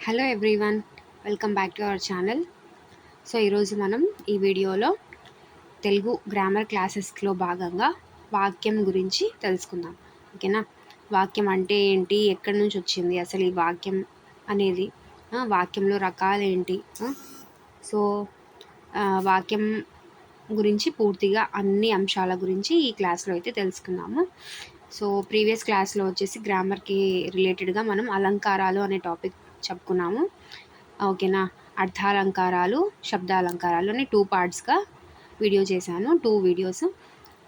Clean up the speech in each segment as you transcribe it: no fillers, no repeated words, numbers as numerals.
Hello everyone, welcome back to our channel. So ఈరోజు మనం ఈ వీడియోలో తెలుగు గ్రామర్ క్లాసెస్లో భాగంగా వాక్యం గురించి తెలుసుకుందాం. ఓకేనా? వాక్యం అంటే ఏంటి, ఎక్కడి నుంచి వచ్చింది అసలు ఈ వాక్యం అనేది, వాక్యంలో రకాలు ఏంటి, సో వాక్యం గురించి పూర్తిగా అన్ని అంశాల గురించి ఈ క్లాస్లో అయితే తెలుసుకుందాము. సో ప్రీవియస్ క్లాస్లో వచ్చేసి గ్రామర్కి రిలేటెడ్గా మనం అలంకారాలు అనే టాపిక్ చెప్పుకున్నాము. ఓకేనా? అర్థాలంకారాలు, శబ్దాలంకారాలు అని 2 పార్ట్స్గా వీడియో చేశాను, 2 వీడియోస్.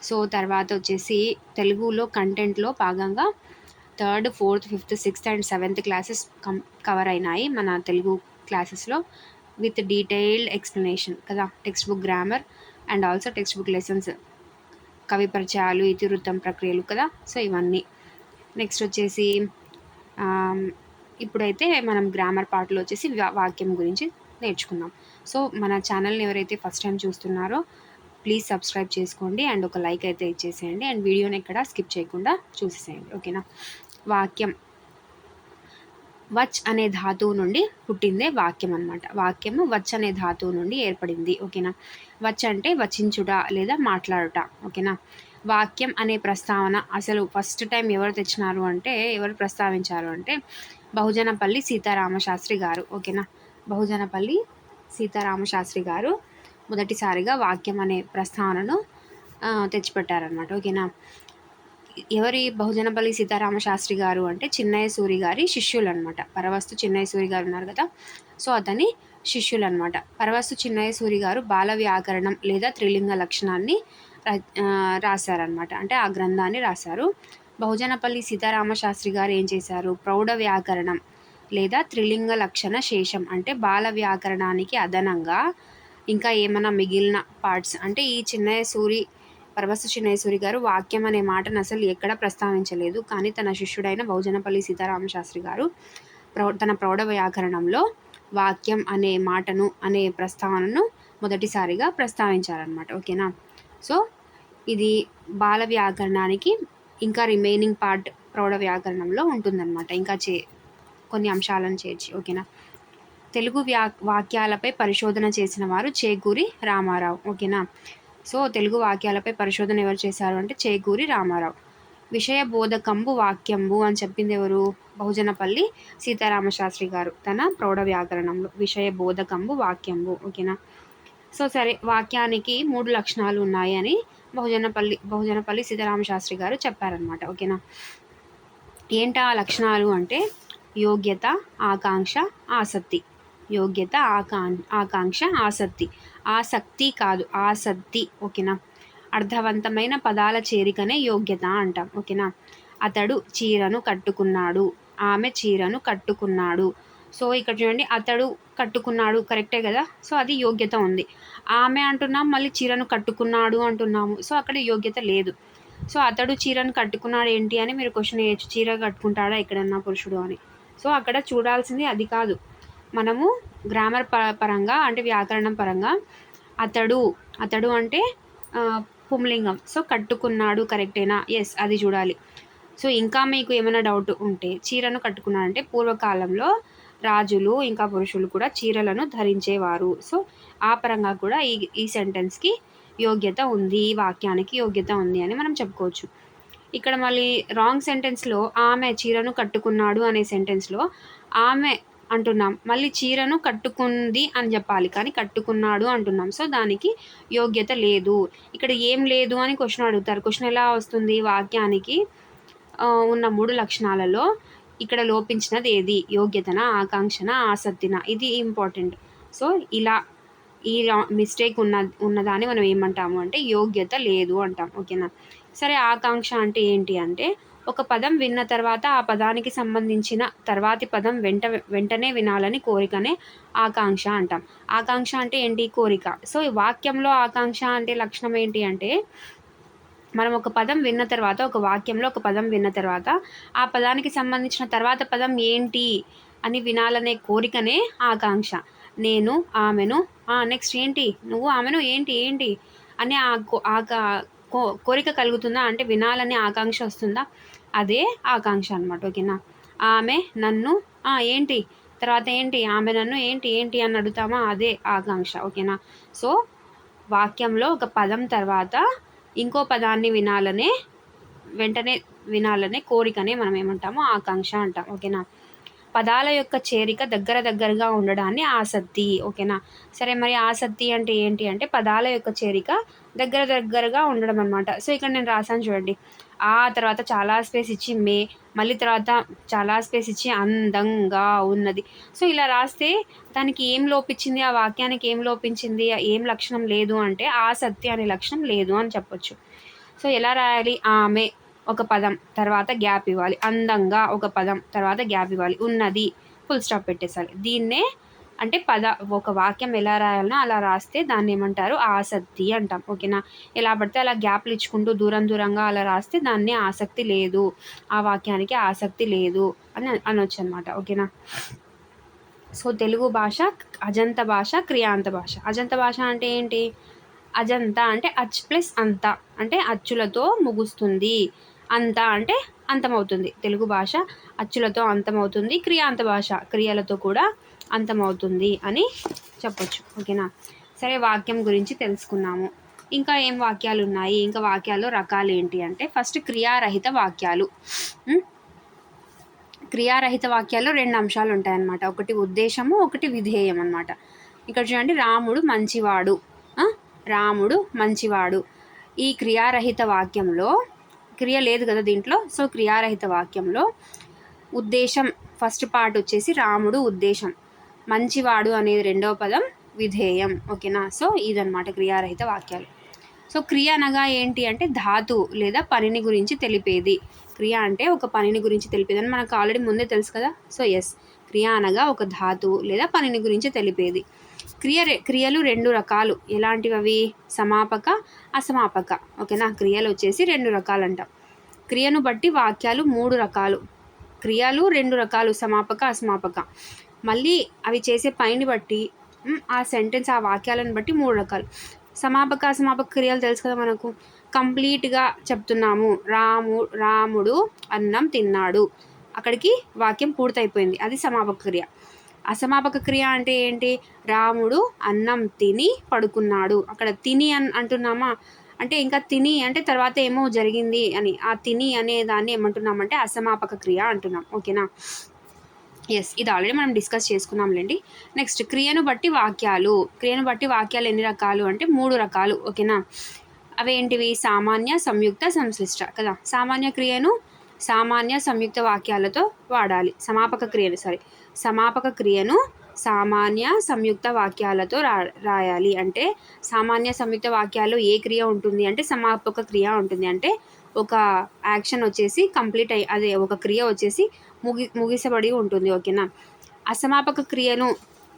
సో తర్వాత వచ్చేసి తెలుగులో కంటెంట్లో భాగంగా 3rd, 4th, 5th, 6th and 7th classes cover అయినాయి మన తెలుగు క్లాసెస్లో విత్ డీటెయిల్డ్ ఎక్స్ప్లెనేషన్ కదా. Text book grammar and also text book lessons, కవి పరిచయాలు, ఇతివృత్తం ప్రక్రియలు కదా. సో ఇవన్నీ నెక్స్ట్ వచ్చేసి ఇప్పుడైతే మనం గ్రామర్ పార్ట్లో వచ్చేసి వాక్యం గురించి నేర్చుకుందాం. సో మన ఛానల్ని ఎవరైతే ఫస్ట్ టైం చూస్తున్నారో ప్లీజ్ సబ్స్క్రైబ్ చేసుకోండి అండ్ ఒక లైక్ అయితే ఇచ్చేసేయండి అండ్ వీడియోని ఎక్కడ స్కిప్ చేయకుండా చూసేసేయండి. ఓకేనా? వాక్యం వచ్ అనే ధాతువు నుండి పుట్టిందే వాక్యం అనమాట. వాక్యము వచ్ అనే ధాతువు నుండి ఏర్పడింది. ఓకేనా? వచ్ అంటే వచించుట లేదా మాట్లాడుట. ఓకేనా? వాక్యం అనే ప్రస్తావన అసలు ఫస్ట్ టైం ఎవరు తెచ్చినారు అంటే, ఎవరు ప్రస్తావించారు అంటే బహుజనపల్లి సీతారామశాస్త్రి గారు. ఓకేనా? బహుజనపల్లి సీతారామశాస్త్రి గారు మొదటిసారిగా వాక్యం అనే ప్రస్తావనను తెచ్చిపెట్టారనమాట. ఓకేనా? ఎవరి బహుజనపల్లి సీతారామశాస్త్రి గారు అంటే చిన్నయ్య సూరి గారి శిష్యులు అనమాట. పరవస్తు చిన్నయ్య సూరి గారు ఉన్నారు కదా, సో అతని శిష్యులు అనమాట. పరవస్తు చిన్నయ్య సూరి గారు బాల వ్యాకరణం లేదా త్రిలింగ లక్షణాన్ని రాశారనమాట. అంటే ఆ గ్రంథాన్ని రాశారు. బహుజనపల్లి సీతారామశాస్త్రి గారు ఏం చేశారు, ప్రౌఢ వ్యాకరణం లేదా త్రిలింగ లక్షణ శేషం అంటే బాల వ్యాకరణానికి అదనంగా ఇంకా ఏమైనా మిగిలిన పార్ట్స్ అంటే ఈ పరవస్తు చిన్నయ్య సూరి గారు వాక్యం అనే మాటను అసలు ఎక్కడ ప్రస్తావించలేదు. కానీ తన శిష్యుడైన బహుజనపల్లి సీతారామశాస్త్రి గారు తన ప్రౌఢ వ్యాకరణంలో వాక్యం అనే మాటను అనే ప్రస్తావనను మొదటిసారిగా ప్రస్తావించారనమాట. ఓకేనా? సో ఇది బాల వ్యాకరణానికి ఇంకా రిమైనింగ్ పార్ట్ ప్రౌఢ వ్యాకరణంలో ఉంటుందన్నమాట, ఇంకా కొన్ని అంశాలను చేర్చి. ఓకేనా? తెలుగు వాక్యాలపై పరిశోధన చేసిన వారు చేకూరి రామారావు. ఓకేనా? సో తెలుగు వాక్యాలపై పరిశోధన ఎవరు చేశారు అంటే చేకూరి రామారావు. విషయ బోధకంబు వాక్యంబు అని చెప్పింది ఎవరు? బహుజనపల్లి సీతారామశాస్త్రి గారు తన ప్రౌఢ వ్యాకరణంలో విషయ బోధకంబు వాక్యంబు. ఓకేనా? సో సరే, వాక్యానికి 3 లక్షణాలు ఉన్నాయి అని బహుజనపల్లి సీతారామశాస్త్రి గారు చెప్పారనమాట. ఓకేనా? ఏంటా లక్షణాలు అంటే యోగ్యత, ఆకాంక్ష, ఆసక్తి. యోగ్యత, ఆకాంక్ష, ఆసక్తి. ఆసక్తి కాదు, ఆసక్తి. ఓకేనా? అర్థవంతమైన పదాల చేరికనే యోగ్యత అంటాం. ఓకేనా? అతడు చీరను కట్టుకున్నాడు, ఆమె చీరను కట్టుకున్నాడు. సో ఇక్కడ చూడండి, అతడు కట్టుకున్నాడు కరెక్టే కదా, సో అది యోగ్యత ఉంది. ఆమె అంటున్నాం, మళ్ళీ చీరను కట్టుకున్నాడు అంటున్నాము, సో అక్కడ యోగ్యత లేదు. సో అతడు చీరను కట్టుకున్నాడు ఏంటి అని మీరు క్వశ్చన్ వేయచ్చు, చీర కట్టుకుంటాడా ఎక్కడన్నా పురుషుడు అని. సో అక్కడ చూడాల్సింది అది కాదు. మనము గ్రామర్ పరంగా అంటే వ్యాకరణం పరంగా అతడు అంటే పుంలింగం, సో కట్టుకున్నాడు కరెక్టేనా, ఎస్ అది చూడాలి. సో ఇంకా మీకు ఏమైనా డౌట్ ఉంటే, చీరను కట్టుకున్నాడంటే పూర్వకాలంలో రాజులు ఇంకా పురుషులు కూడా చీరలను ధరించేవారు. సో ఆ పరంగా కూడా ఈ సెంటెన్స్కి యోగ్యత ఉంది, ఈ వాక్యానికి యోగ్యత ఉంది అని మనం చెప్పుకోవచ్చు. ఇక్కడ మళ్ళీ రాంగ్ సెంటెన్స్లో ఆమె చీరను కట్టుకున్నాడు అనే సెంటెన్స్లో ఆమె అంటున్నాం, మళ్ళీ చీరను కట్టుకుంది అని చెప్పాలి, కానీ కట్టుకున్నాడు అంటున్నాం. సో దానికి యోగ్యత లేదు. ఇక్కడ ఏం లేదు అని క్వశ్చన్ అడుగుతారు. క్వశ్చన్ ఎలా వస్తుంది? వాక్యానికి ఉన్న 3 లక్షణాలలో ఇక్కడ లోపించినది ఏది? యోగ్యతన, ఆకాంక్షన, ఆసక్తిన? ఇది ఇంపార్టెంట్. సో ఇలా ఈ మిస్టేక్ ఉన్నదాన్ని మనం ఏమంటాము అంటే యోగ్యత లేదు అంటాం. ఓకేనా? సరే, ఆకాంక్ష అంటే ఏంటి అంటే ఒక పదం విన్న తర్వాత ఆ పదానికి సంబంధించిన తర్వాతి పదం వెంటనే వినాలని కోరికనే ఆకాంక్ష అంటాం. ఆకాంక్ష అంటే ఏంటి? కోరిక. సో ఈ వాక్యంలో ఆకాంక్ష అంటే లక్షణం ఏంటి అంటే, మనం ఒక పదం విన్న తర్వాత, ఒక వాక్యంలో ఒక పదం విన్న తర్వాత ఆ పదానికి సంబంధించిన తర్వాత పదం ఏంటి అని వినాలనే కోరికనే ఆకాంక్ష. నేను ఆమెను, నెక్స్ట్ ఏంటి, నువ్వు ఆమెను, ఏంటి అని కోరిక కలుగుతుందా అంటే వినాలనే ఆకాంక్ష వస్తుందా, అదే ఆకాంక్ష అనమాట. ఓకేనా? ఆమె నన్ను, ఏంటి తర్వాత ఏంటి, ఆమె నన్ను ఏంటి ఏంటి అని అడుగుతామా, అదే ఆకాంక్ష. ఓకేనా. సో వాక్యంలో ఒక పదం తర్వాత ఇంకో పదాన్ని వెంటనే వినాలనే కోరికనే మనం ఏమంటాము, ఆకాంక్ష అంటాం. ఓకేనా. పదాల యొక్క చేరిక దగ్గరగా ఉండడాన్ని ఆసక్తి. ఓకేనా. సరే, మరి ఆసక్తి అంటే ఏంటి అంటే పదాల యొక్క చేరిక దగ్గరగా ఉండడం అనమాట. సో ఇక్కడ నేను రాసాను చూడండి, ఆ తర్వాత చాలా స్పేస్ ఇచ్చి మళ్ళీ తర్వాత చాలా స్పేస్ ఇచ్చి అందంగా ఉన్నది. సో ఇలా రాస్తే దానికి ఏం లోపించింది, ఆ వాక్యానికి ఏం లోపించింది, ఏం లక్షణం లేదు అంటే ఆసక్తి అనే లక్షణం లేదు అని చెప్పొచ్చు. సో ఎలా రాయాలి, ఆమె ఒక పదం తర్వాత గ్యాప్ ఇవ్వాలి, అందంగా ఒక పదం తర్వాత గ్యాప్ ఇవ్వాలి, ఉన్నది ఫుల్ స్టాప్ పెట్టేసాలి. దీన్నే అంటే ఒక వాక్యం ఎలా రాయాలనో అలా రాస్తే దాన్ని ఏమంటారు, ఆసక్తి అంటాం. ఓకేనా. ఎలా పడితే అలా గ్యాప్లు ఇచ్చుకుంటూ దూరంగా అలా రాస్తే దాన్ని ఆసక్తి లేదు, ఆ వాక్యానికి ఆసక్తి లేదు అని అనొచ్చు అనమాట. ఓకేనా. సో తెలుగు భాష అజంత భాష, క్రియాంత భాష. అజంత భాష అంటే ఏంటి, అజంత అంటే అచ్ ప్లస్ అంత అంటే అచ్చులతో ముగుస్తుంది, అంత అంటే అంతమవుతుంది. తెలుగు భాష అచ్చులతో అంతమవుతుంది, క్రియాంత భాష క్రియలతో కూడా అంతమవుతుంది అని చెప్పొచ్చు. ఓకేనా. సరే, వాక్యం గురించి తెలుసుకున్నాము. ఇంకా ఏం వాక్యాలు ఉన్నాయి, ఇంకా వాక్యాల్లో రకాలు ఏంటి అంటే ఫస్ట్ క్రియారహిత వాక్యాలు. క్రియారహిత వాక్యాల్లో 2 అంశాలు ఉంటాయన్నమాట, ఒకటి ఉద్దేశము, ఒకటి విధేయం అన్నమాట. ఇక్కడ చూడండి, రాముడు మంచివాడు, రాముడు మంచివాడు. ఈ క్రియారహిత వాక్యంలో క్రియ లేదు కదా దీంట్లో. సో క్రియారహిత వాక్యంలో ఉద్దేశం ఫస్ట్ పార్ట్ వచ్చేసి రాముడు ఉద్దేశం, మంచివాడు అనేది రెండవ పదం, విధేయం. ఓకేనా. సో ఇదన్నమాట క్రియారహిత వాక్యాలు. సో క్రియ అనగా ఏంటి అంటే ధాతు లేదా పనిని గురించి తెలిపేది. క్రియ అంటే ఒక పనిని గురించి తెలిపేది అని మనకు ఆల్రెడీ ముందే తెలుసు కదా. సో ఎస్, క్రియ అనగా ఒక ధాతు లేదా పనిని గురించి తెలిపేది. క్రియలు 2 రకాలు. ఎలాంటివి అవి, సమాపక, అసమాపక. ఓకేనా. క్రియలు వచ్చేసి 2 రకాలు అంటాం. క్రియను బట్టి వాక్యాలు 3 రకాలు. క్రియలు 2 రకాలు, సమాపక, అసమాపక. మళ్ళీ అవి చేసే పనిని బట్టి ఆ సెంటెన్స్, ఆ వాక్యాలను బట్టి 3 రకాలు. సమాపక అసమాపక క్రియలు తెలుసు కదా మనకు, కంప్లీట్గా చెప్తున్నాము, రాముడు అన్నం తిన్నాడు, అక్కడికి వాక్యం పూర్తయిపోయింది, అది సమాపక క్రియ. అసమాపక క్రియ అంటే ఏంటి, రాముడు అన్నం తిని పడుకున్నాడు, అక్కడ తిని అంటున్నామా అంటే ఇంకా తిని అంటే తర్వాత ఏమో జరిగింది అని, ఆ తిని అనే దాన్ని ఏమంటున్నామంటే అసమాపక క్రియ అంటున్నాం. ఓకేనా. ఎస్, ఇది ఆల్రెడీ మనం డిస్కస్ చేసుకున్నాంలేండి. నెక్స్ట్, క్రియను బట్టి వాక్యాలు. క్రియను బట్టి వాక్యాలు ఎన్ని రకాలు అంటే 3 రకాలు. ఓకేనా. అవేంటివి, సామాన్య, సంయుక్త, సంశ్లిష్ట కదా. సామాన్య క్రియను సామాన్య సంయుక్త వాక్యాలతో వాడాలి. సమాపక క్రియను సామాన్య సంయుక్త వాక్యాలతో రాయాలి. అంటే సామాన్య సంయుక్త వాక్యాల్లో ఏ క్రియ ఉంటుంది అంటే సమాపక క్రియ ఉంటుంది. అంటే ఒక యాక్షన్ వచ్చేసి కంప్లీట్ అదే ఒక క్రియ వచ్చేసి ముగిసబడి ఉంటుంది. ఓకేనా. అసమాపక క్రియను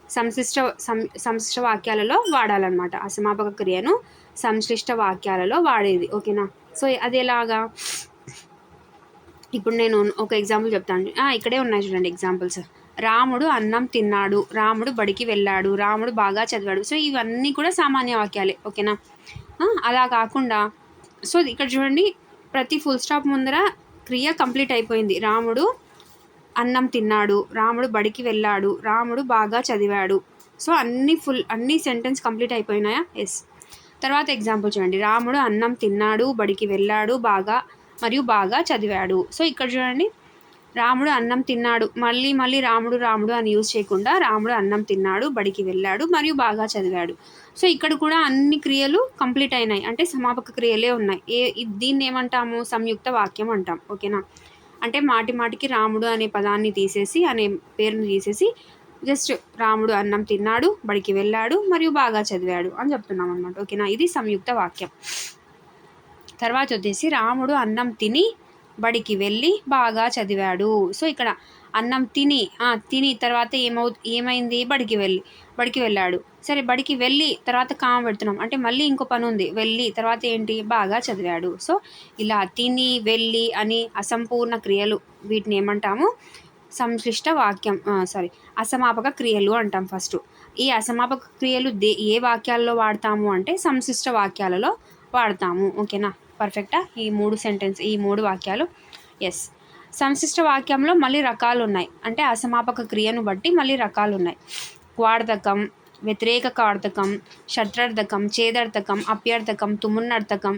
సంశ్లిష్ట వాక్యాలలో వాడాలన్నమాట. అసమాపక క్రియను సంశ్లిష్ట వాక్యాలలో వాడేది. ఓకేనా. సో అది ఎలాగా, ఇప్పుడు నేను ఒక ఎగ్జాంపుల్ చెప్తాను. ఇక్కడే ఉన్నాయి చూడండి ఎగ్జాంపుల్స్. రాముడు అన్నం తిన్నాడు, రాముడు బడికి వెళ్ళాడు, రాముడు బాగా చదివాడు. సో ఇవన్నీ కూడా సామాన్య వాక్యాలే. ఓకేనా. అలా కాకుండా సో ఇక్కడ చూడండి, ప్రతి ఫుల్ స్టాప్ ముందర క్రియ కంప్లీట్ అయిపోయింది. రాముడు అన్నం తిన్నాడు, రాముడు బడికి వెళ్ళాడు, రాముడు బాగా చదివాడు. సో అన్ని సెంటెన్స్ కంప్లీట్ అయిపోయినాయా. ఎస్. తర్వాత ఎగ్జాంపుల్ చూడండి, రాముడు అన్నం తిన్నాడు, బడికి వెళ్ళాడు, బాగా చదివాడు. సో ఇక్కడ చూడండి, రాముడు అన్నం తిన్నాడు, మళ్ళీ రాముడు అని యూజ్ చేయకుండా రాముడు అన్నం తిన్నాడు, బడికి వెళ్ళాడు, మరియు బాగా చదివాడు. సో ఇక్కడ కూడా అన్ని క్రియలు కంప్లీట్ అయినాయి, అంటే సమాపక క్రియలే ఉన్నాయి. దీన్ని ఏమంటాము, సంయుక్త వాక్యం అంటాం. ఓకేనా. అంటే మాటికి రాముడు అనే పదాన్ని తీసేసి, అనే పేరుని తీసేసి జస్ట్ రాముడు అన్నం తిన్నాడు, బడికి వెళ్ళాడు, మరియు బాగా చదివాడు అని చెప్తున్నాం అనమాట. ఓకేనా. ఇది సంయుక్త వాక్యం. తర్వాత వచ్చేసి రాముడు అన్నం తిని బడికి వెళ్ళి బాగా చదివాడు. సో ఇక్కడ అన్నం తిని తర్వాత ఏమైంది, బడికి వెళ్ళాడు. సరే, బడికి వెళ్ళి తర్వాత కామ పెడుతున్నాం అంటే మళ్ళీ ఇంకో పని ఉంది, వెళ్ళి తర్వాత ఏంటి, బాగా చదివాడు. సో ఇలా తిని, వెళ్ళి అని అసంపూర్ణ క్రియలు, వీటిని ఏమంటాము, సంశ్లిష్ట వాక్యం అసమాపక క్రియలు అంటాం. ఫస్ట్ ఈ అసమాపక క్రియలు ఏ వాక్యాల్లో వాడతాము అంటే సంశ్లిష్ట వాక్యాలలో వాడతాము. ఓకేనా. పర్ఫెక్టా ఈ 3 వాక్యాలు. ఎస్. సంశిష్ట వాక్యంలో మళ్ళీ రకాలు ఉన్నాయి, అంటే అసమాపక క్రియను బట్టి మళ్ళీ రకాలు ఉన్నాయి. క్వార్థకం, వ్యతిరేక కార్తకం, షట్రర్థకం, ఛేదర్థకం, అప్యర్థకం, తుమున్నర్థకం,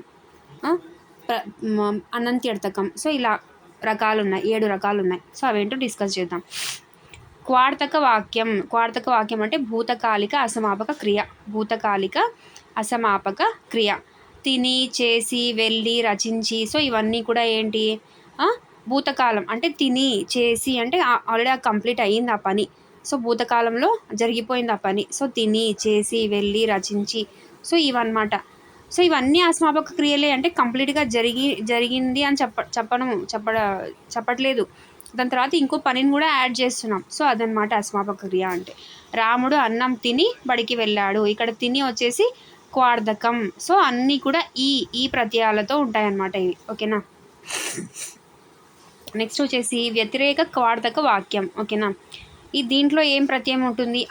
అనంత్యర్థకం. సో ఇలా రకాలు ఉన్నాయి, 7 రకాలు ఉన్నాయి. సో అవేంటో డిస్కస్ చేద్దాం. క్వార్థక వాక్యం అంటే భూతకాలిక అసమాపక క్రియ. భూతకాలిక అసమాపక క్రియ. తిని, చేసి, వెళ్ళి, రచించి. సో ఇవన్నీ కూడా ఏంటి, భూతకాలం అంటే తిని, చేసి అంటే ఆల్రెడీ కంప్లీట్ అయ్యింది ఆ పని. సో భూతకాలంలో జరిగిపోయింది ఆ పని. సో తిని, చేసి, వెళ్ళి, రచించి. సో ఇవన్నమాట. సో ఇవన్నీ అసమాపక క్రియలే, అంటే కంప్లీట్గా జరిగింది అని చెప్పట్లేదు. దాని తర్వాత ఇంకో పనిని కూడా యాడ్ చేస్తున్నాం. సో అదనమాట అసమాపక క్రియ అంటే. రాముడు అన్నం తిని బడికి వెళ్ళాడు. ఇక్కడ తిని వచ్చేసి క్వార్థకం. సో అన్నీ కూడా ఈ ప్రత్యయాలతో ఉంటాయన్నమాట ఇవి. ఓకేనా. నెక్స్ట్ వచ్చేసి వ్యతిరేక క్వార్థక వాక్యం. ఓకేనా. దీంట్లో ఏం ప్రత్యయం ఉంటుంది,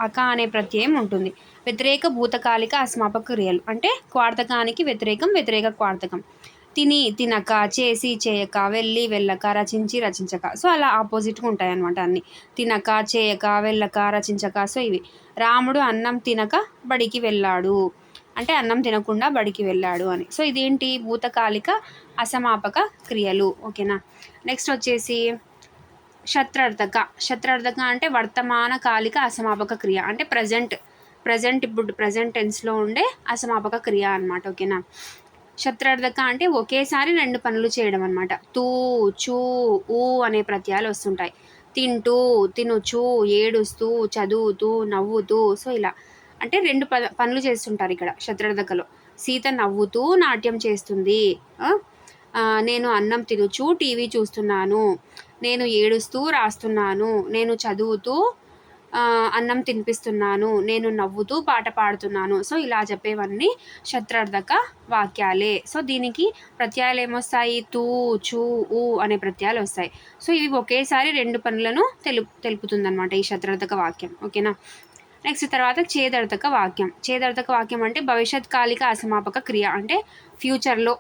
అక అనే ప్రత్యయం ఉంటుంది. వ్యతిరేక భూతకాలిక అసమాపక క్రియలు అంటే క్వార్థకానికి వ్యతిరేక క్వార్థకం. తిని, తినక, చేసి, చేయక, వెళ్ళి, వెళ్ళక, రచించి, రచించక. సో అలా ఆపోజిట్గా ఉంటాయి అన్నమాట అన్నీ. తినక, చేయక, వెళ్ళక, రచించక. సో ఇవి. రాముడు అన్నం తినక బడికి వెళ్ళాడు అంటే అన్నం తినకుండా బడికి వెళ్ళాడు అని. సో ఇదేంటి, భూతకాలిక అసమాపక క్రియలు. ఓకేనా. నెక్స్ట్ వచ్చేసి శత్రార్థక అంటే వర్తమాన కాలిక అసమాపక క్రియ అంటే ఇప్పుడు ప్రజెంట్ టెన్స్లో ఉండే అసమాపక క్రియ అనమాట. ఓకేనా. శత్రార్థక అంటే ఒకేసారి 2 పనులు చేయడం అనమాట. తూ, చూ, ఊ అనే ప్రత్యయాలు వస్తుంటాయి. తింటూ, తినుచూ, ఏడుస్తూ, చదువుతూ, నవ్వుతూ. సో ఇలా అంటే 2 పనులు చేస్తుంటారు ఇక్కడ శత్రార్థకలో. సీత నవ్వుతూ నాట్యం చేస్తుంది. నేను అన్నం తినుచూ టీవీ చూస్తున్నాను. నేను ఏడుస్తూ రాస్తున్నాను. నేను చదువుతూ అన్నం తినిపిస్తున్నాను. నేను నవ్వుతూ పాట పాడుతున్నాను. సో ఇలా చెప్పేవన్నీ శత్రార్థక వాక్యాలే. సో దీనికి ప్రత్యయాలు ఏమొస్తాయి, తూ, చూ, ఊ అనే ప్రత్యయాలు వస్తాయి. సో ఇవి ఒకేసారి 2 పనులను తెలుపుతుంది అనమాట ఈ శత్రార్థక వాక్యం. ఓకేనా. నెక్స్ట్ తర్వాత ఛేదర్థక వాక్యం అంటే భవిష్యత్ కాలిక అసమాపక క్రియ అంటే ఫ్యూచర్లో.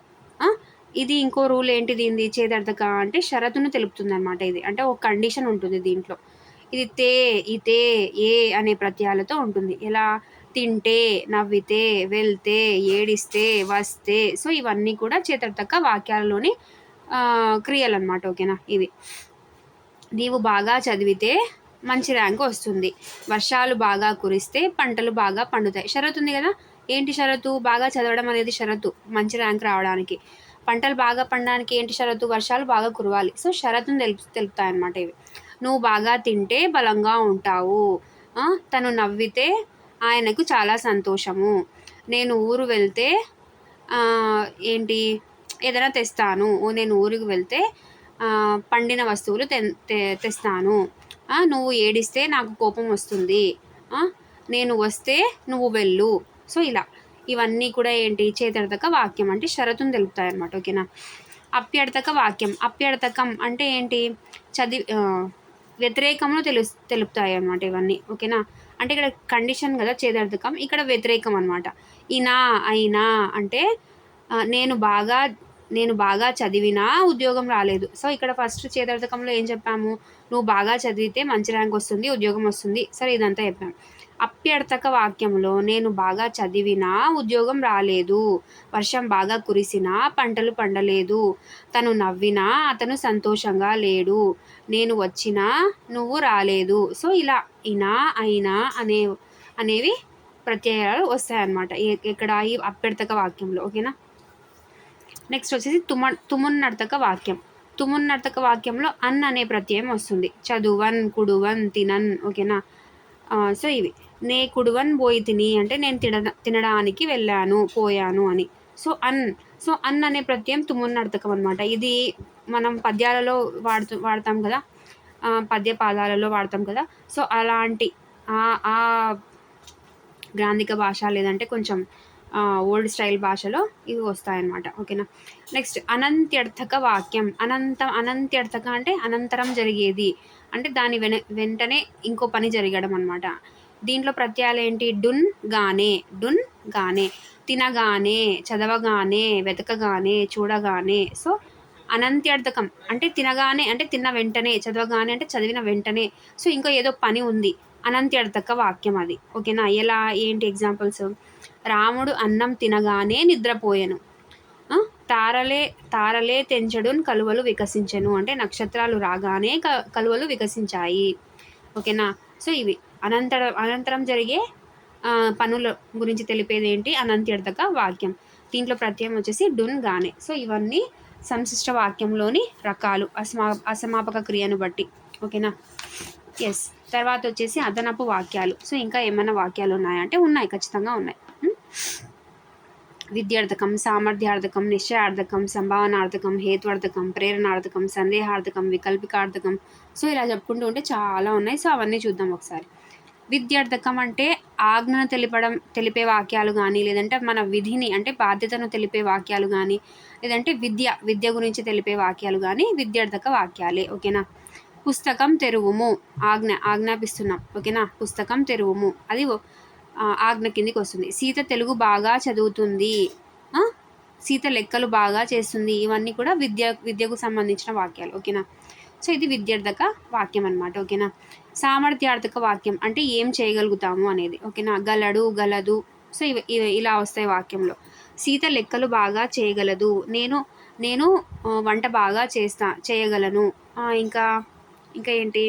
ఇది ఇంకో రూల్ ఏంటి దీనిది, ఛేదర్థక అంటే షరతును తెలుపుతుంది అనమాట. ఇది అంటే ఒక కండిషన్ ఉంటుంది దీంట్లో. ఇది తే, ఇతే, ఏ అనే ప్రత్యయాలతో ఉంటుంది. ఎలా, తింటే, నవ్వితే, వెళ్తే, ఏడిస్తే, వస్తే. సో ఇవన్నీ కూడా ఛేదర్థక వాక్యాలలోని క్రియలు అనమాట. ఓకేనా. ఇవి. నీవు బాగా చదివితే మంచి ర్యాంక్ వస్తుంది. వర్షాలు బాగా కురిస్తే పంటలు బాగా పండుతాయి. షరతు ఉంది కదా. ఏంటి షరతు, బాగా చదవడం అనేది షరతు మంచి ర్యాంక్ రావడానికి. పంటలు బాగా పండడానికి ఏంటి షరతు, వర్షాలు బాగా కురవాలి. సో షరతును తెలుపుతాయన్నమాట ఇవి. నువ్వు బాగా తింటే బలంగా ఉంటావు. తను నవ్వితే ఆయనకు చాలా సంతోషము. నేను ఊరు వెళ్తే ఏంటి ఏదైనా తెస్తాను. నేను ఊరికి వెళ్తే పండిన వస్తువులు తెస్తాను. నువ్వు ఏడిస్తే నాకు కోపం వస్తుంది. నేను వస్తే నువ్వు వెళ్ళు. సో ఇలా ఇవన్నీ కూడా ఏంటి, ఛేదర్థక వాక్యం అంటే షరతును తెలుపుతాయి అన్నమాట. ఓకేనా. అప్యర్థకం అంటే ఏంటి, వ్యతిరేకమును తెలుపుతాయి అన్నమాట ఇవన్నీ. ఓకేనా. అంటే ఇక్కడ కండిషన్ కదా ఛేదర్థకం, ఇక్కడ వ్యతిరేకం అనమాట. ఈనా, అయినా అంటే నేను బాగా చదివినా ఉద్యోగం రాలేదు. సో ఇక్కడ ఫస్ట్ ఛేదర్థకంలో ఏం చెప్పాము, నువ్వు బాగా చదివితే మంచి ర్యాంక్ వస్తుంది, ఉద్యోగం వస్తుంది. సరే ఇదంతా చెప్పాము. అప్యర్థక వాక్యంలో నేను బాగా చదివినా ఉద్యోగం రాలేదు, వర్షం బాగా కురిసినా పంటలు పండలేదు, తను నవ్వినా అతను సంతోషంగా లేడు, నేను వచ్చినా నువ్వు రాలేదు. సో ఇలా ఇనా, అయినా అనేవి ప్రత్యయాలు వస్తాయన్నమాట ఇక్కడ ఈ అప్యర్థక వాక్యంలో. ఓకేనా. నెక్స్ట్ వచ్చేసి తుమున్నర్థక వాక్యంలో అన్ అనే ప్రత్యయం వస్తుంది. చదువన్, కుడువన్, తినన్. ఓకేనా. సో ఇవి. నే కుడువన్ పోయి తిని అంటే నేను తినడానికి పోయాను అని. సో అన్ అనే ప్రత్యయం తుమున్నర్థకం అనమాట. ఇది మనం పద్యాలలో వాడతాం కదా, పద్య పాదాలలో వాడతాం కదా. సో అలాంటి ఆ గ్రాంధిక భాష లేదంటే కొంచెం ఓల్డ్ స్టైల్ భాషలో ఇవి వస్తాయన్నమాట. ఓకేనా. నెక్స్ట్ అనంత్యర్థక వాక్యం. అనంత్యర్థక అంటే అనంతరం జరిగేది, అంటే దాని వెంటనే ఇంకో పని జరగడం అనమాట. దీంట్లో ప్రత్యయాలు ఏంటి, డున్ గానే, తినగానే, చదవగానే, వెతకగానే, చూడగానే. సో అనంత్యర్థకం అంటే తినగానే అంటే తిన్న వెంటనే, చదవగానే అంటే చదివిన వెంటనే. సో ఇంకా ఏదో పని ఉంది. అనంత్యర్థక వాక్యం అది. ఓకేనా? ఎలా ఏంటి ఎగ్జాంపుల్స్? రాముడు అన్నం తినగానే నిద్రపోయెను. తారలే తారలే తెంచెడున్ కలువలు వికసించెను అంటే నక్షత్రాలు రాగానే కలువలు వికసించాయి. ఓకేనా? సో ఇవి అనంతరం జరిగే పనుల గురించి తెలిపేది ఏంటి? అనంత్యర్థక వాక్యం. దీంట్లో ప్రత్యయం వచ్చేసి డున్ గానే. సో ఇవన్నీ సంశిష్ట వాక్యంలోని రకాలు అసమాపక క్రియను బట్టి. ఓకేనా? ఎస్. తర్వాత వచ్చేసి అదనపు వాక్యాలు. సో ఇంకా ఏమైనా వాక్యాలు ఉన్నాయంటే ఉన్నాయి, ఖచ్చితంగా ఉన్నాయి. విద్యార్థకం, సామర్థ్యార్థకం, నిశ్చయార్థకం, సంభావనార్థకం, హేత్వార్థకం, ప్రేరణార్థకం, సందేహార్థకం, వికల్పికార్థకం. సో ఇలా చెప్పుకుంటూ ఉంటే చాలా ఉన్నాయి. సో అవన్నీ చూద్దాం ఒకసారి. విద్యార్థకం అంటే ఆజ్ఞను తెలిపే వాక్యాలు కానీ, లేదంటే మన విధిని అంటే బాధ్యతను తెలిపే వాక్యాలు కానీ, లేదంటే విద్య గురించి తెలిపే వాక్యాలు కానీ విద్యార్థక వాక్యాలే. ఓకేనా? పుస్తకం తెరువుము, ఆజ్ఞాపిస్తున్నాం. ఓకేనా? పుస్తకం తెరువుము అది ఆజ్ఞ కిందికి వస్తుంది. సీత తెలుగు బాగా చదువుతుంది, సీత లెక్కలు బాగా చేస్తుంది. ఇవన్నీ కూడా విద్యకు సంబంధించిన వాక్యాలు. ఓకేనా? సో ఇది విద్యార్థక వాక్యం అనమాట. ఓకేనా? సామర్థ్యార్థక వాక్యం అంటే ఏం చేయగలుగుతాము అనేది. ఓకేనా? గలడు, గలదు. సో ఇవి ఇలా వస్తాయి వాక్యంలో. సీత లెక్కలు బాగా చేయగలదు. నేను వంట బాగా చేయగలను. ఇంకా ఏంటి?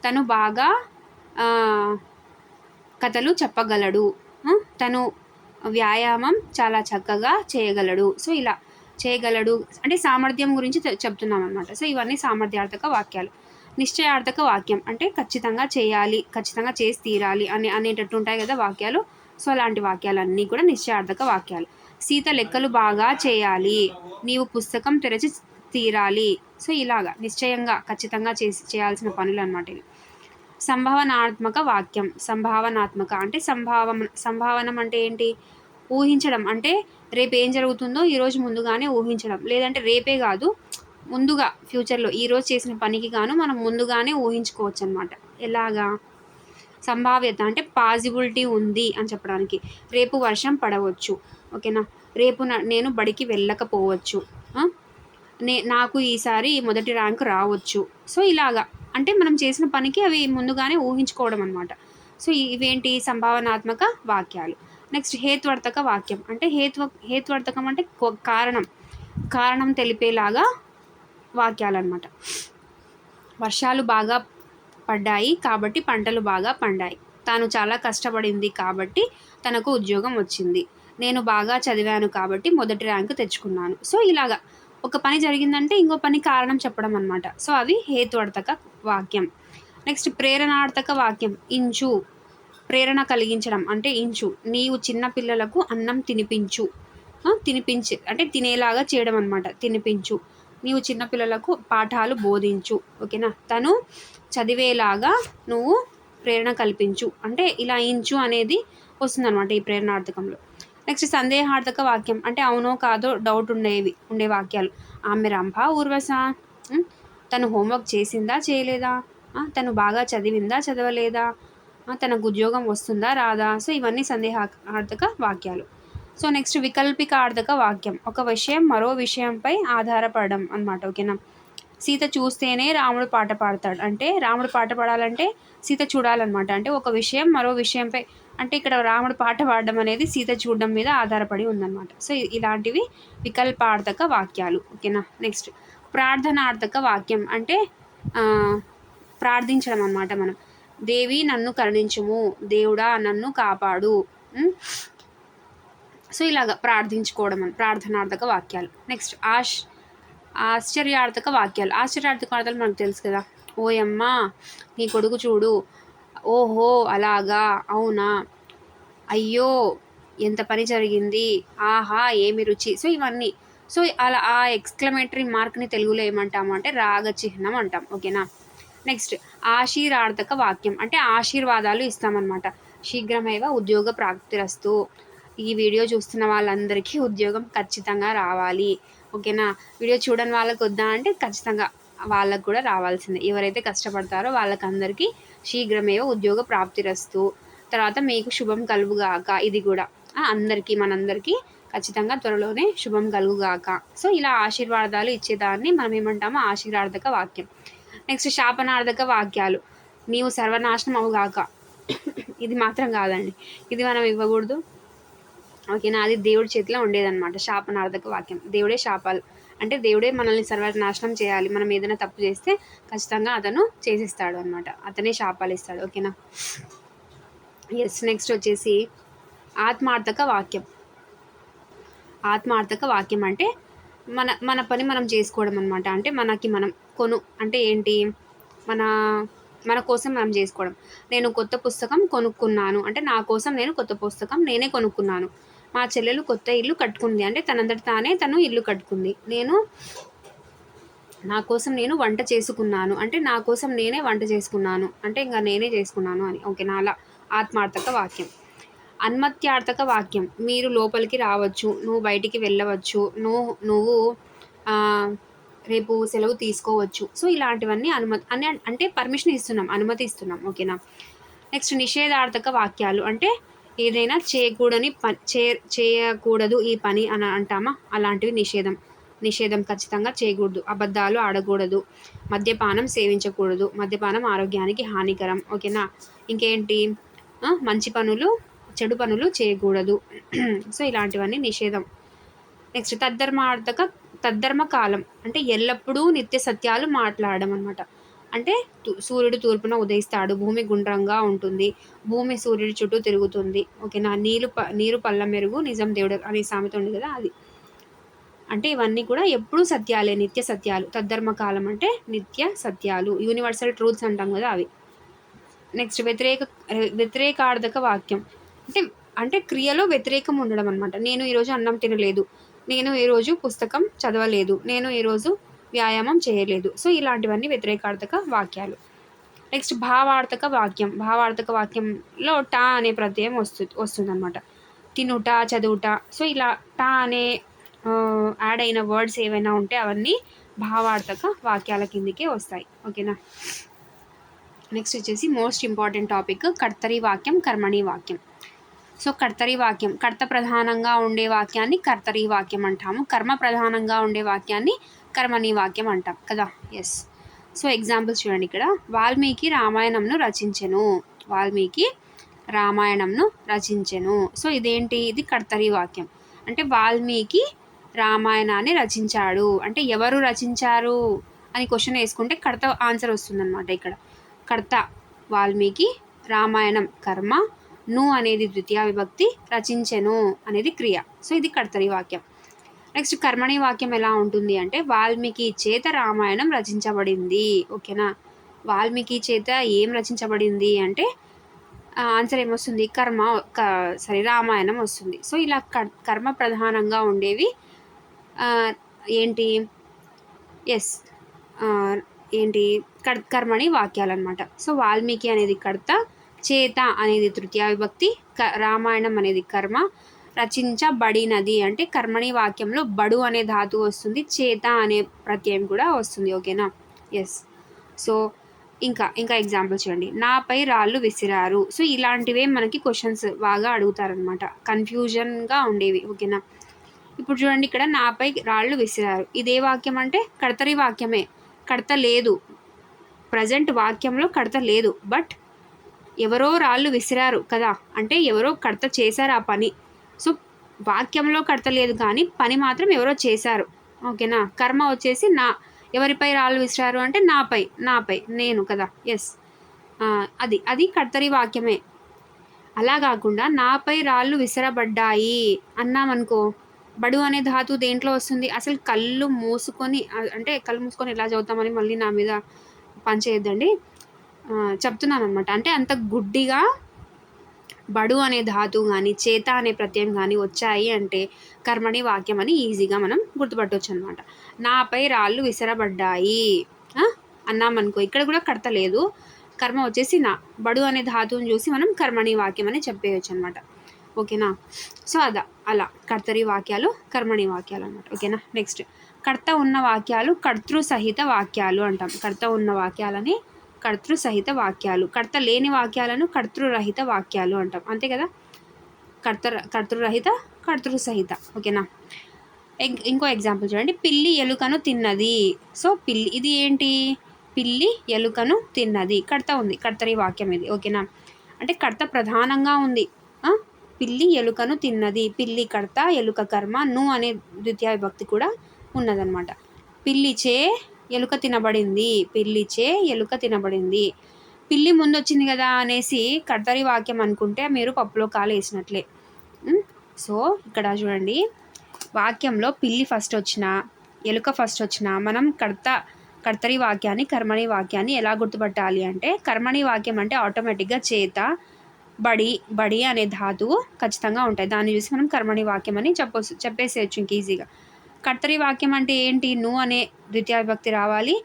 తను బాగా కథలు చెప్పగలడు. తను వ్యాయామం చాలా చక్కగా చేయగలడు. సో ఇలా చేయగలడు అంటే సామర్థ్యం గురించి చెప్తున్నాం అనమాట. సో ఇవన్నీ సామర్థ్యార్థక వాక్యాలు. నిశ్చయార్థక వాక్యం అంటే ఖచ్చితంగా చేయాలి, ఖచ్చితంగా చేసి తీరాలి అనేటట్టు ఉంటాయి కదా వాక్యాలు. సో అలాంటి వాక్యాలన్నీ కూడా నిశ్చయార్థక వాక్యాలు. సీత లెక్కలు బాగా చేయాలి, నీవు పుస్తకం తెరచి తీరాలి. సో ఇలాగా నిశ్చయంగా ఖచ్చితంగా చేయాల్సిన పనులు అనమాట ఇవి. సంభావనాత్మక వాక్యం. సంభావనాత్మక అంటే సంభావనం అంటే ఏంటి? ఊహించడం. అంటే రేపు ఏం జరుగుతుందో ఈరోజు ముందుగానే ఊహించడం. లేదంటే రేపే కాదు, ముందుగా ఫ్యూచర్లో ఈరోజు చేసిన పనికి గాను మనం ముందుగానే ఊహించుకోవచ్చు అనమాట. ఎలాగా? సంభావ్యత అంటే పాజిబిలిటీ ఉంది అని చెప్పడానికి. రేపు వర్షం పడవచ్చు. ఓకేనా? రేపు నేను బడికి వెళ్ళకపోవచ్చు. నాకు ఈసారి మొదటి ర్యాంకు రావచ్చు. సో ఇలాగా అంటే మనం చేసిన పనికి అవి ముందుగానే ఊహించుకోవడం అనమాట. సో ఇవేంటి? సంభావనాత్మక వాక్యాలు. నెక్స్ట్ హేత్వార్థక వాక్యం అంటే హేత్వార్థకం అంటే కారణం తెలిపేలాగా వాక్యాలు అనమాట. వర్షాలు బాగా పడ్డాయి కాబట్టి పంటలు బాగా పండాయి. తాను చాలా కష్టపడింది కాబట్టి తనకు ఉద్యోగం వచ్చింది. నేను బాగా చదివాను కాబట్టి మొదటి ర్యాంకు తెచ్చుకున్నాను. సో ఇలాగా ఒక పని జరిగిందంటే ఇంకో పని కారణం చెప్పడం అనమాట. సో అవి హేత్వార్థక వాక్యం. నెక్స్ట్ ప్రేరణార్థక వాక్యం. ఇంచు, ప్రేరణ కలిగించడం అంటే ఇంచు. నీవు చిన్న పిల్లలకు అన్నం తినిపించు. అంటే తినేలాగా చేయడం అనమాట. తినిపించు. నీవు చిన్నపిల్లలకు పాఠాలు బోధించు. ఓకేనా? తను చదివేలాగా నువ్వు ప్రేరణ కల్పించు. అంటే ఇలా ఇంచు అనేది వస్తుందన్నమాట ఈ ప్రేరణార్థకంలో. నెక్స్ట్ సందేహార్థక వాక్యం అంటే అవునో కాదో డౌట్ ఉండే వాక్యాలు. ఆమె రంభ ఊర్వశ, తను హోంవర్క్ చేసిందా చేయలేదా, తను బాగా చదివిందా చదవలేదా, తనకు ఉద్యోగం వస్తుందా రాదా. సో ఇవన్నీ సందేహార్థక వాక్యాలు. సో నెక్స్ట్ వికల్పికార్థక వాక్యం. ఒక విషయం మరో విషయంపై ఆధారపడడం అనమాట. ఓకేనా? సీత చూస్తేనే రాముడు పాట పాడతాడు అంటే రాముడు పాట పాడాలంటే సీత చూడాలన్నమాట. అంటే ఒక విషయం మరో విషయంపై అంటే ఇక్కడ రాముడు పాట పాడడం అనేది సీత చూడడం మీద ఆధారపడి ఉందన్నమాట. సో ఇలాంటివి వికల్పార్థక వాక్యాలు. ఓకేనా? నెక్స్ట్ ప్రార్థనార్థక వాక్యం అంటే ప్రార్థించడం అన్నమాట. మనం దేవి నన్ను కరుణించుము, దేవుడా నన్ను కాపాడు. సో ఇలాగ ప్రార్థించుకోవడం అని ప్రార్థనార్థక వాక్యాలు. నెక్స్ట్ ఆశ్చర్యార్థక వాక్యాలు. ఆశ్చర్యార్థక వాక్యాలు మనకు తెలుసు కదా. ఓయమ్మ నీ కొడుకు చూడు, ఓహో అలాగా, అవునా, అయ్యో ఎంత పని జరిగింది, ఆహా ఏమి రుచి. సో ఇవన్నీ. సో అలా ఆ ఎక్స్క్లమేటరీ మార్క్ని తెలుగులో ఏమంటాము అంటే రాగచిహ్నం అంటాం. ఓకేనా? నెక్స్ట్ ఆశీర్వార్థక వాక్యం అంటే ఆశీర్వాదాలు ఇస్తామన్నమాట. శీఘ్రమేవ ఉద్యోగ ప్రాప్తిరస్తు. ఈ వీడియో చూస్తున్న వాళ్ళందరికీ ఉద్యోగం ఖచ్చితంగా రావాలి. ఓకేనా? వీడియో చూడని వాళ్ళకి వద్దా అంటే ఖచ్చితంగా వాళ్ళకు కూడా రావాల్సిందే. ఎవరైతే కష్టపడతారో వాళ్ళకందరికీ శీఘ్రమేవ ఉద్యోగ ప్రాప్తిరస్తు. తర్వాత మీకు శుభం కలుగుగాక. ఇది కూడా అందరికీ మనందరికీ ఖచ్చితంగా త్వరలోనే శుభం కలుగుగాక. సో ఇలా ఆశీర్వాదాలు ఇచ్చేదాన్ని మనం ఏమంటాము, ఆశీర్వాదక వాక్యం. నెక్స్ట్ శాపనార్థక వాక్యాలు. నీవు సర్వనాశనం అవుగాక. ఇది మాత్రం కాదండి, ఇది మనం ఇవ్వకూడదు, ఓకేనా. అది దేవుడి చేతిలో ఉండేదన్నమాట శాపనార్థక వాక్యం. దేవుడే శాపాలు అంటే దేవుడే మనల్ని సర్వనాశనం చేయాలి, మనం ఏదైనా తప్పు చేస్తే ఖచ్చితంగా అతను చేసేస్తాడు అనమాట, అతనే శాపాలు ఇస్తాడు, ఓకేనా. ఎస్. నెక్స్ట్ వచ్చేసి ఆత్మార్థక వాక్యం. ఆత్మార్థక వాక్యం అంటే మన మన పని మనం చేసుకోవడం అనమాట. అంటే మనకి మనం అంటే ఏంటి, మన మన కోసం మనం చేసుకోవడం. నేను కొత్త పుస్తకం కొనుక్కున్నాను అంటే నా కోసం నేను కొత్త పుస్తకం నేనే కొనుక్కున్నాను. మా చెల్లెలు కొత్త ఇల్లు కట్టుకుంది అంటే తనంతట తానే తను ఇల్లు కట్టుకుంది. నా కోసం నేను వంట చేసుకున్నాను అంటే నా కోసం నేనే వంట చేసుకున్నాను అంటే ఇంకా నేనే చేసుకున్నాను అని, ఓకేనా. అలా ఆత్మార్థక వాక్యం. అన్మత్యార్థక వాక్యం. మీరు లోపలికి రావచ్చు, నువ్వు బయటికి వెళ్ళవచ్చు, నువ్వు రేపు సెలవు తీసుకోవచ్చు. సో ఇలాంటివన్నీ అంటే పర్మిషన్ ఇస్తున్నాం, అనుమతి ఇస్తున్నాం, ఓకేనా. నెక్స్ట్ నిషేధార్థక వాక్యాలు అంటే ఏదైనా చేయకూడదు ఈ పని అని అంటామా, అలాంటివి నిషేధం ఖచ్చితంగా చేయకూడదు. అబద్ధాలు ఆడకూడదు, మద్యపానం సేవించకూడదు, మద్యపానం ఆరోగ్యానికి హానికరం, ఓకేనా. ఇంకేంటి, మంచి పనులు చెడు పనులు చేయకూడదు. సో ఇలాంటివన్నీ నిషేధం. నెక్స్ట్ తద్ధర్మ కాలం అంటే ఎల్లప్పుడూ నిత్య సత్యాలు మాట్లాడడం అనమాట. అంటే సూర్యుడు తూర్పున ఉదయిస్తాడు, భూమి గుండ్రంగా ఉంటుంది, భూమి సూర్యుడి చుట్టూ తిరుగుతుంది, ఓకేనా. నీరు పళ్ళ మెరుగు, నిజం దేవుడు అనే సామెత ఉంది కదా, అది. అంటే ఇవన్నీ కూడా ఎప్పుడూ సత్యాలే, నిత్య సత్యాలు. తద్ధర్మ కాలం అంటే నిత్య సత్యాలు, యూనివర్సల్ ట్రూత్స్ అంటాం కదా, అవి. నెక్స్ట్ వ్యతిరేకార్థక వాక్యం అంటే క్రియలో వ్యతిరేకం ఉండడం అనమాట. నేను ఈరోజు అన్నం తినలేదు, నేను ఈరోజు పుస్తకం చదవలేదు, నేను ఈరోజు వ్యాయామం చేయలేదు. సో ఇలాంటివన్నీ వ్యతిరేకార్థక వాక్యాలు. నెక్స్ట్ భావార్థక వాక్యం. భావార్థక వాక్యంలో టా అనే ప్రత్యయం వస్తుందన్నమాట. తినుట, చదువుట. సో ఇలా టా అనే యాడ్ అయిన వర్డ్స్ ఏవైనా ఉంటే అవన్నీ భావార్థక వాక్యాల కిందికే వస్తాయి, ఓకేనా. నెక్స్ట్ వచ్చేసి మోస్ట్ ఇంపార్టెంట్ టాపిక్ కర్తరి వాక్యం, కర్మణి వాక్యం. సో కర్తరి వాక్యం, కర్త ప్రధానంగా ఉండే వాక్యాన్ని కర్తరి వాక్యం అంటాము, కర్మ ప్రధానంగా ఉండే వాక్యాన్ని కర్మణి వాక్యం అంటాం కదా. ఎస్. సో ఎగ్జాంపుల్స్ చూడండి ఇక్కడ. వాల్మీకి రామాయణంను రచించెను. సో ఇదేంటి, ఇది కర్తరి వాక్యం. అంటే వాల్మీకి రామాయణాన్ని రచించాడు అంటే ఎవరు రచించారు అని క్వశ్చన్ వేసుకుంటే కర్త ఆన్సర్ వస్తుందన్నమాట. ఇక్కడ కర్త వాల్మీకి, రామాయణం కర్మ, ను అనేది ద్వితీయ విభక్తి, రచించెను అనేది క్రియ. సో ఇది కర్తరి వాక్యం. నెక్స్ట్ కర్మణి వాక్యం ఎలా ఉంటుంది అంటే వాల్మీకి చేత రామాయణం రచించబడింది, ఓకేనా. వాల్మీకి చేత ఏం రచించబడింది అంటే ఆన్సర్ ఏమొస్తుంది, రామాయణం వస్తుంది. సో ఇలా కర్మ ప్రధానంగా ఉండేవి కర్మణి వాక్యాలు అనమాట. సో వాల్మీకి అనేది కర్త, చేత అనేది తృతీయ విభక్తి, రామాయణం అనేది కర్మ, రచించబడినది అంటే కర్మణి వాక్యంలో బడు అనే ధాతువు వస్తుంది, చేత అనే ప్రత్యయం కూడా వస్తుంది, ఓకేనా. ఎస్. సో ఇంకా ఎగ్జాంపుల్ చూడండి. నాపై రాళ్ళు విసిరారు. సో ఇలాంటివే మనకి క్వశ్చన్స్ బాగా అడుగుతారనమాట, కన్ఫ్యూజన్గా ఉండేవి, ఓకేనా. ఇప్పుడు చూడండి ఇక్కడ నాపై రాళ్ళు విసిరారు, ఇదే వాక్యం అంటే కర్తరి వాక్యమే. కర్త లేదు, ప్రజెంట్ వాక్యంలో కర్త లేదు, బట్ ఎవరో రాళ్ళు విసిరారు కదా, అంటే ఎవరో కర్త చేశారు ఆ పని. సో వాక్యంలో కర్త లేదు కానీ పని మాత్రం ఎవరో చేశారు, ఓకేనా. కర్మ వచ్చేసి ఎవరిపై రాళ్ళు విసిరారు అంటే నాపై నేను కదా. ఎస్. అది కర్తరి వాక్యమే. అలా కాకుండా నాపై రాళ్ళు విసరబడ్డాయి అన్నామనుకో, బడు అనే ధాతు దేంట్లో వస్తుంది, అసలు కళ్ళు మూసుకొని ఎలా చదువుతామని మళ్ళీ నా మీద పనిచేయద్దండి, చెప్తున్నాను అనమాట. అంటే అంత గుడ్డిగా బడు అనే ధాతువు కానీ చేత అనే ప్రత్యయం కానీ వచ్చాయి అంటే కర్మణి వాక్యం అని ఈజీగా మనం గుర్తుపట్టవచ్చు అనమాట. నాపై రాళ్ళు విసరబడ్డాయి అన్నామనుకో, ఇక్కడ కూడా కర్త లేదు, కర్మ వచ్చేసి బడు అనే ధాతువుని చూసి మనం కర్మణి వాక్యం అని చెప్పేయచ్చు అనమాట, ఓకేనా. సో అలా కర్తరి వాక్యాలు, కర్మణి వాక్యాలు అనమాట, ఓకేనా. నెక్స్ట్ కర్త ఉన్న వాక్యాలు కర్తృ సహిత వాక్యాలు అంటాం. కర్త ఉన్న వాక్యాలని కర్తృ సహిత వాక్యాలు, కర్త లేని వాక్యాలను కర్తృరహిత వాక్యాలు అంటాం, అంతే కదా. కర్తృరహిత కర్తృ సహిత. ఓకేనా. ఇంకో ఎగ్జాంపుల్ చూడండి, పిల్లి ఎలుకను తిన్నది. సో పిల్లి ఇది ఏంటి, పిల్లి ఎలుకను తిన్నది, కర్త ఉంది, కర్తరి వాక్యం ఇది. ఓకేనా. అంటే కర్త ప్రధానంగా ఉంది. పిల్లి ఎలుకను తిన్నది, పిల్లి కర్త, ఎలుక కర్మ, ను అనే ద్వితీయ విభక్తి కూడా ఉన్నదన్నమాట. పిల్లిచే ఎలుక తినబడింది, పిల్లిచే ఎలుక తినబడింది. పిల్లి ముందు వచ్చింది కదా అనేసి కర్తరి వాక్యం అనుకుంటే మీరు పప్పులో కాలు వేసినట్లే. సో ఇక్కడ చూడండి, వాక్యంలో పిల్లి ఫస్ట్ వచ్చినా ఎలుక ఫస్ట్ వచ్చినా మనం కర్తరి వాక్యాన్ని కర్మణి వాక్యాన్ని ఎలా గుర్తుపట్టాలి అంటే, కర్మణి వాక్యం అంటే ఆటోమేటిక్గా చేత బడి అనే ధాతువు ఖచ్చితంగా ఉంటాయి. దాన్ని చూసి మనం కర్మణి వాక్యం అని చెప్పేసేయచ్చు ఇంక ఈజీగా. కర్తరి వాక్యం అంటే ఏంటి, ను అనే ద్వితీయ విభక్తి రావాలి,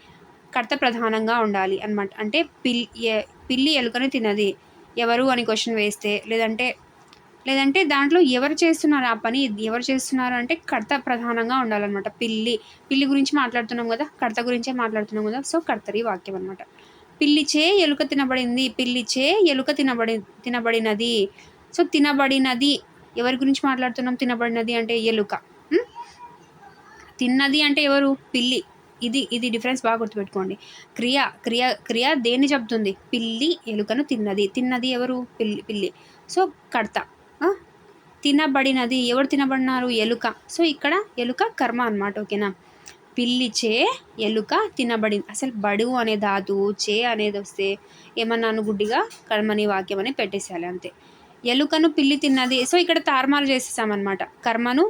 కర్త ప్రధానంగా ఉండాలి అనమాట. అంటే పిల్లి ఎలుకని తినది, ఎవరు అని క్వశ్చన్ వేస్తే, లేదంటే దాంట్లో ఎవరు చేస్తున్నారు ఆ పని, ఎవరు చేస్తున్నారు అంటే కర్త ప్రధానంగా ఉండాలన్నమాట. పిల్లి గురించి మాట్లాడుతున్నాం కదా, కర్త గురించే మాట్లాడుతున్నాం కదా. సో కర్తరి వాక్యం అనమాట. పిల్లిచే ఎలుక తినబడింది, పిల్లిచే ఎలుక తినబడినది. సో తినబడినది ఎవరి గురించి మాట్లాడుతున్నాం, తినబడినది అంటే ఎలుక, తిన్నది అంటే ఎవరు, పిల్లి. ఇది డిఫరెన్స్ బాగా గుర్తుపెట్టుకోండి. క్రియ దేన్ని చెప్తుంది, పిల్లి ఎలుకను తిన్నది ఎవరు, పిల్లి. సో కర్త. తినబడినది ఎవరు తినబడినారు, ఎలుక. సో ఇక్కడ ఎలుక కర్మ అనమాట. ఓకేనా. పిల్లిచే ఎలుక తినబడింది. అసలు బడు అనే ధాతువు చే అనేది వస్తే ఏమన్నాను, గుడ్డిగా కర్మని వాక్యం అని పెట్టేసేయాలి అంతే. ఎలుకను పిల్లి తిన్నది. సో ఇక్కడ తారుమారు చేసేసామన్నమాట, కర్మను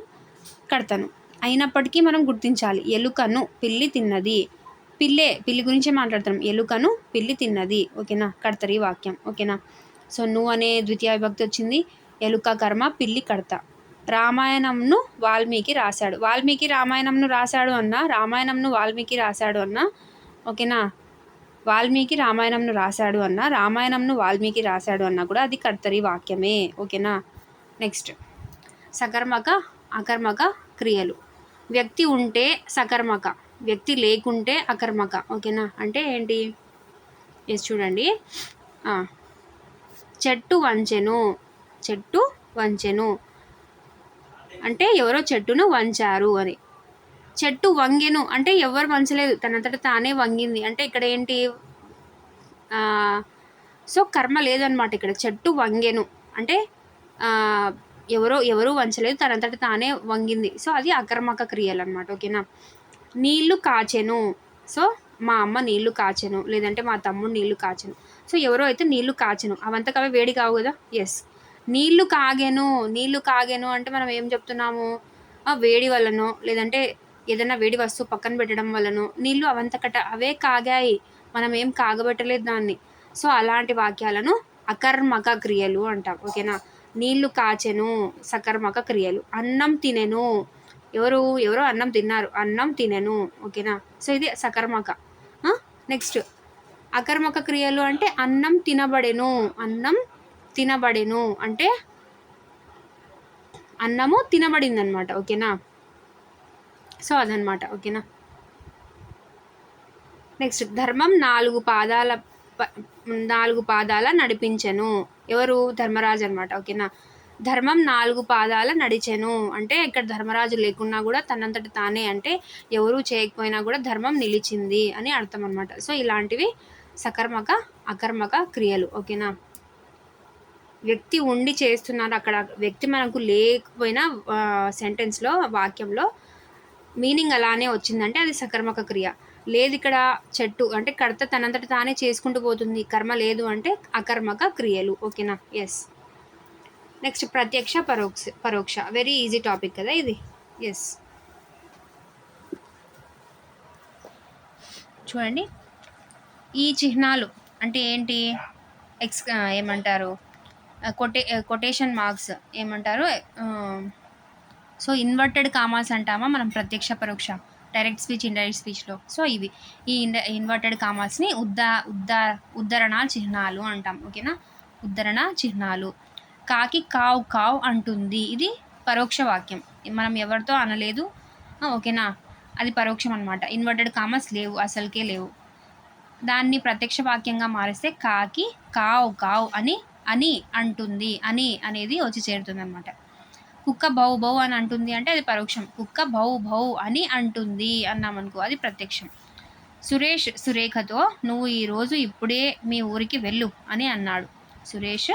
కర్తను. అయినప్పటికీ మనం గుర్తించాలి, ఎలుకను పిల్లి తిన్నది, పిల్లి గురించే మాట్లాడుతున్నాం, ఎలుకను పిల్లి తిన్నది. ఓకేనా, కర్తరి వాక్యం. ఓకేనా. సో నువ్వు అనే ద్వితీయ విభక్తి వచ్చింది, ఎలుక కర్మ, పిల్లి కర్త. రామాయణంను వాల్మీకి రాశాడు. వాల్మీకి రామాయణంను రాశాడు అన్నా, రామాయణంను వాల్మీకి రాశాడు అన్నా. ఓకేనా. వాల్మీకి రామాయణంను రాశాడు అన్నా, రామాయణంను వాల్మీకి రాశాడు అన్నా కూడా అది కర్తరి వాక్యమే. ఓకేనా. నెక్స్ట్, సకర్మక అకర్మక క్రియలు. వ్యక్తి ఉంటే సకర్మక, వ్యక్తి లేకుంటే అకర్మక. ఓకేనా. అంటే ఏంటి, చూడండి, చెట్టు వంచెను అంటే ఎవరో చెట్టును వంచారు అని. చెట్టు వంగెను అంటే ఎవరు వంచలేదు, తనంతట తానే వంగింది. అంటే ఇక్కడ ఏంటి, సో కర్మ లేదనమాట ఇక్కడ. చెట్టు వంగెను అంటే ఎవరు వంచలేదు, తనంతట తానే వంగింది. సో అది అకర్మక క్రియలు అనమాట. ఓకేనా. నీళ్లు కాచెను, సో మా అమ్మ నీళ్లు కాచెను, లేదంటే మా తమ్ముడు నీళ్లు కాచెను. సో ఎవరో అయితే నీళ్లు కాచెను, అవంతకవే వేడి కావు కదా. ఎస్. నీళ్లు కాగెను అంటే మనం ఏం చెప్తున్నాము, వేడి వల్లనో లేదంటే ఏదైనా వేడి వస్తువు పక్కన పెట్టడం వల్లనో నీళ్లు అవంతకట అవే కాగాయి, మనం ఏం కాగబెట్టలేదు దాన్ని. సో అలాంటి వాక్యాలను అకర్మక క్రియలు అంటాం. ఓకేనా. నీళ్లు కాచెను సకర్మక క్రియలు. అన్నం తినెను, ఎవరో అన్నం తిన్నారు, అన్నం తినెను. ఓకేనా. సో ఇది సకర్మక. నెక్స్ట్, అకర్మక క్రియలు అంటే అన్నం తినబడెను అంటే అన్నము తినబడింది అనమాట. ఓకేనా. సో అదనమాట. ఓకేనా. నెక్స్ట్, ధర్మం 4 పాదాల నడిపించెను. ఎవరు, ధర్మరాజు అనమాట. ఓకేనా. ధర్మం 4 పాదాల నడిచెను అంటే ఇక్కడ ధర్మరాజు లేకున్నా కూడా తనంతట తానే, అంటే ఎవరు చేయకపోయినా కూడా ధర్మం నిలిచింది అని అర్థం అనమాట. సో ఇలాంటివి సకర్మక అకర్మక క్రియలు. ఓకేనా. వ్యక్తి ఉండి చేస్తున్నారు, అక్కడ వ్యక్తి మనకు లేకపోయినా సెంటెన్స్లో వాక్యంలో మీనింగ్ అలానే వచ్చిందంటే అది సకర్మక క్రియ. లేదు ఇక్కడ చెట్టు అంటే కర్త తనంతట తానే చేసుకుంటూ పోతుంది, కర్మ లేదు అంటే అకర్మక క్రియలు. ఓకేనా. ఎస్. నెక్స్ట్, ప్రత్యక్ష పరోక్ష. వెరీ ఈజీ టాపిక్ కదా ఇది. ఎస్. చూడండి, ఈ చిహ్నాలు అంటే ఏంటి, ఏమంటారు, కొటేషన్ మార్క్స్ ఏమంటారు, సో ఇన్వర్టెడ్ కామాస్ అంటామా మనం ప్రత్యక్ష పరోక్ష, డైరెక్ట్ స్పీచ్, ఇండైరెక్ట్ స్పీచ్లో. సో ఇవి ఈ ఇన్వర్టెడ్ కామాస్ని ఉద్ధరణ చిహ్నాలు అంటాం. ఓకేనా. ఉద్ధరణ చిహ్నాలు. కాకి కావ్ అంటుంది, ఇది పరోక్ష వాక్యం, మనం ఎవరితో అనలేదు. ఓకేనా. అది పరోక్షం అనమాట. ఇన్వర్టెడ్ కామాస్ లేవు, అసలుకే లేవు. దాన్ని ప్రత్యక్ష వాక్యంగా మారిస్తే కాకి కావ్ అని అని అంటుంది. అని అనేది వచ్చి చేరుతుందనమాట. కుక్క భౌ భౌ అని అంటుంది అంటే అది పరోక్షం. కుక్క భౌ భౌ అని అంటుంది అన్నామనుకో అది ప్రత్యక్షం. సురేష్ సురేఖతో నువ్వు ఈరోజు ఇప్పుడే మీ ఊరికి వెళ్ళు అని అన్నాడు. సురేష్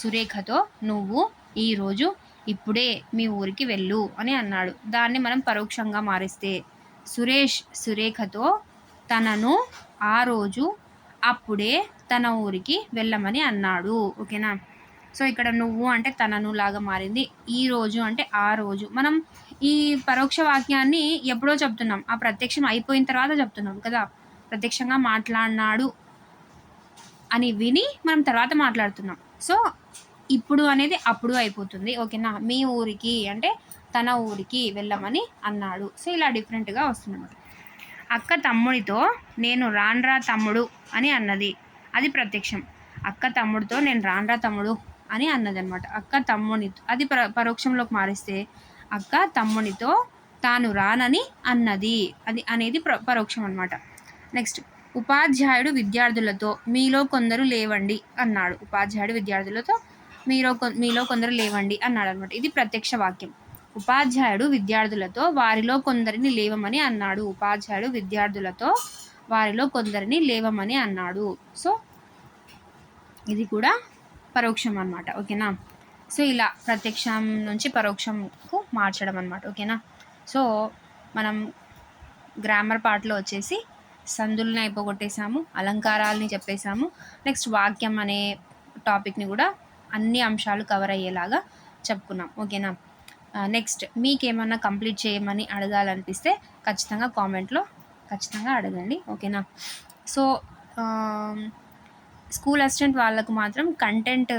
సురేఖతో నువ్వు ఈరోజు ఇప్పుడే మీ ఊరికి వెళ్ళు అని అన్నాడు. దాన్ని మనం పరోక్షంగా మారిస్తే సురేష్ సురేఖతో తనను ఆ రోజు అప్పుడే తన ఊరికి వెళ్ళమని అన్నాడు. ఓకేనా. సో ఇక్కడ నువ్వు అంటే తనను లాగా మారింది. ఈ రోజు అంటే ఆ రోజు. మనం ఈ పరోక్ష వాక్యాన్ని ఎప్పుడో చెప్తున్నాం, ఆ ప్రత్యక్షం అయిపోయిన తర్వాత చెప్తున్నాం కదా. ప్రత్యక్షంగా మాట్లాడినాడు అని విని మనం తర్వాత మాట్లాడుతున్నాం. సో ఇప్పుడు అనేది అప్పుడు అయిపోతుంది. ఓకేనా. మీ ఊరికి అంటే తన ఊరికి వెళ్ళమని అన్నాడు. సో ఇలా డిఫరెంట్గా వస్తుందన్నమాట. అక్క తమ్ముడితో నేను రాన్రా తమ్ముడు అని అన్నది, అది ప్రత్యక్షం. అక్క తమ్ముడితో నేను రాన్రా తమ్ముడు అని అన్నది అనమాట. అక్క తమ్మునితో అది పరోక్షంలోకి మారిస్తే అక్క తమ్మునితో తాను రానని అన్నది, అది అనేది పరోక్షం అనమాట. నెక్స్ట్ ఉపాధ్యాయుడు విద్యార్థులతో మీలో కొందరు లేవండి అన్నాడు. ఉపాధ్యాయుడు విద్యార్థులతో మీలో కొందరు లేవండి అన్నాడు అనమాట. ఇది ప్రత్యక్ష వాక్యం. ఉపాధ్యాయుడు విద్యార్థులతో వారిలో కొందరిని లేవమని అన్నాడు. ఉపాధ్యాయుడు విద్యార్థులతో వారిలో కొందరిని లేవమని అన్నాడు. సో ఇది కూడా పరోక్షం అనమాట. ఓకేనా. సో ఇలా ప్రత్యక్షం నుంచి పరోక్షంకు మార్చడం అనమాట. ఓకేనా. సో మనం గ్రామర్ పార్ట్లో వచ్చేసి సందుల్ని అయిపోగొట్టేసాము, అలంకారాలని చెప్పేసాము. నెక్స్ట్ వాక్యం అనే టాపిక్ని కూడా అన్ని అంశాలు కవర్ అయ్యేలాగా చెప్పుకున్నాం. ఓకేనా. నెక్స్ట్ మీకేమన్నా కంప్లీట్ చేయమని అడగాలనిపిస్తే ఖచ్చితంగా కామెంట్లో ఖచ్చితంగా అడగండి. ఓకేనా. సో స్కూల్ అసిస్టెంట్ వాళ్ళకు మాత్రం కంటెంట్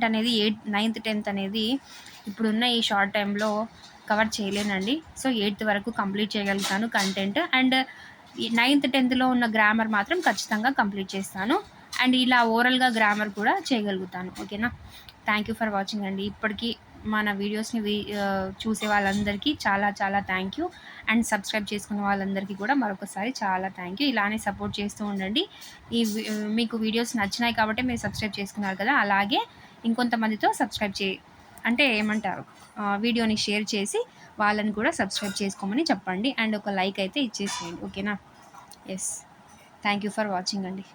అనేది 8th 9th 10th అనేది ఇప్పుడున్న ఈ షార్ట్ టైంలో కవర్ చేయలేనండి. సో 8th వరకు కంప్లీట్ చేయగలుగుతాను కంటెంట్. అండ్ 9th 10thలో ఉన్న గ్రామర్ మాత్రం ఖచ్చితంగా కంప్లీట్ చేస్తాను. అండ్ ఇలా ఓరల్గా గ్రామర్ కూడా చేయగలుగుతాను. ఓకేనా. థ్యాంక్ యూ ఫర్ వాచింగ్ అండి. ఇప్పటికీ మన వీడియోస్ని చూసే వాళ్ళందరికీ చాలా చాలా థ్యాంక్ యూ. అండ్ సబ్స్క్రైబ్ చేసుకున్న వాళ్ళందరికీ కూడా మరొకసారి చాలా థ్యాంక్ యూ. ఇలానే సపోర్ట్ చేస్తూ ఉండండి. మీకు వీడియోస్ నచ్చినాయి కాబట్టి మీరు సబ్స్క్రైబ్ చేసుకున్నారు కదా, అలాగే ఇంకొంతమందితో సబ్స్క్రైబ్ అంటే ఏమంటారు, వీడియోని షేర్ చేసి వాళ్ళని కూడా సబ్స్క్రైబ్ చేసుకోమని చెప్పండి. అండ్ ఒక లైక్ అయితే ఇచ్చేసేయండి. ఓకేనా. Yes, thank you for watching అండి.